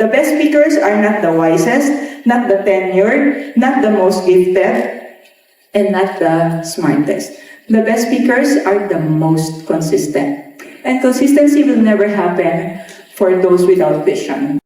The best speakers are not the wisest, not the tenured, not the most gifted, and not the smartest. The best speakers are the most consistent. And consistency will never happen for those without vision.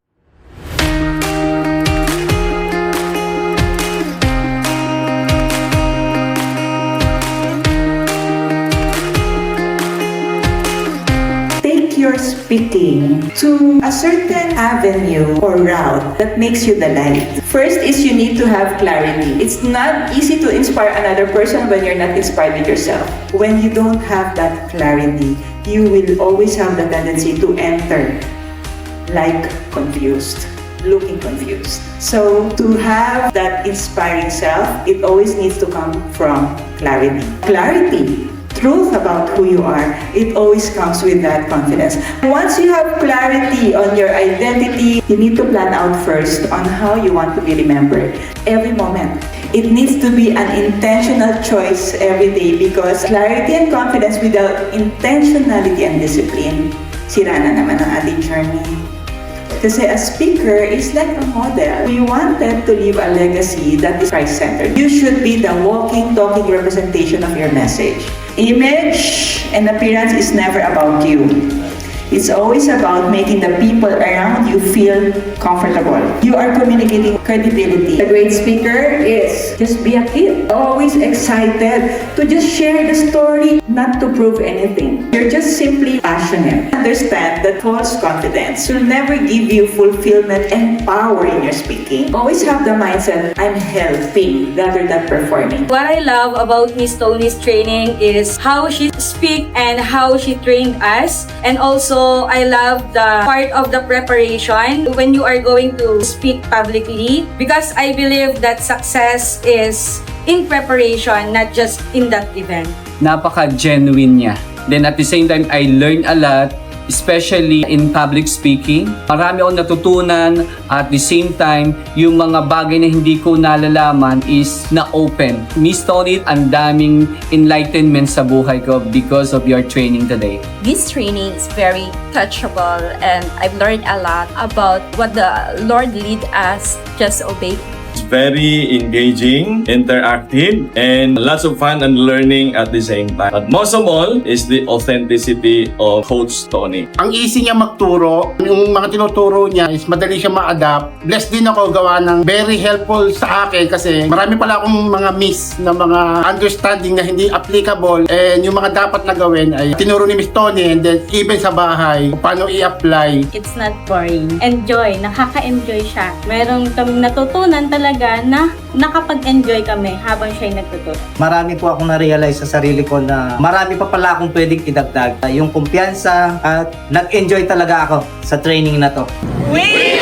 Take your speaking to a certain avenue or route that makes you the light. First is you need to have clarity. It's not easy to inspire another person when you're not inspired with yourself. When you don't have that clarity, you will always have the tendency to enter like confused, looking confused. So to have that inspiring self, it always needs to come from clarity. Clarity, truth about who you are, it always comes with that confidence. Once you have clarity on your identity, you need to plan out first on how you want to be remembered every moment. It needs to be an intentional choice every day because clarity and confidence without intentionality and discipline, sira na naman ang ating journey. Kasi a speaker is like a model. We wanted to leave a legacy that is Christ-centered. You should be the walking, talking representation of your message. Image and appearance is never about you. It's always about making the people around you feel comfortable. You are communicating credibility. A great speaker is just be a kid. Always excited to just share the story, not to prove anything. You're just simply passionate. Understand that false confidence will never give you fulfillment and power in your speaking. Always have the mindset, I'm helping rather than performing. What I love about Miss Tony's training is how she speaks and how she trained us. And also, I love the part of the preparation when you are going to speak publicly because I believe that success is in preparation, not just in that event. Napaka-genuine niya. Then at the same time, I learned a lot, especially in public speaking. Marami akong natutunan at the same time, yung mga bagay na hindi ko nalalaman is na-open. Miss Tony, ang daming enlightenment sa buhay ko because of your training today. This training is very touchable and I've learned a lot about what the Lord lead us, just obey. It's very engaging, interactive, and lots of fun and learning at the same time. But most of all is the authenticity of Coach Tony. Ang easy niya magturo, yung mga tinuturo niya is madali siya ma-adapt. Blessed din ako gawa ng very helpful sa akin kasi marami pala akong mga miss na mga understanding na hindi applicable and yung mga dapat na gawin ay tinuro ni Miss Tony and then even sa bahay, paano i-apply. It's not boring. Enjoy. Nakaka-enjoy siya. Meron kaming natutunan talaga na nakapag-enjoy kami habang siya'y nagtuturo. Marami po akong na-realize sa sarili ko na marami pa pala akong pwedeng idagdag. Yung kumpiyansa at nag-enjoy talaga ako sa training na to. We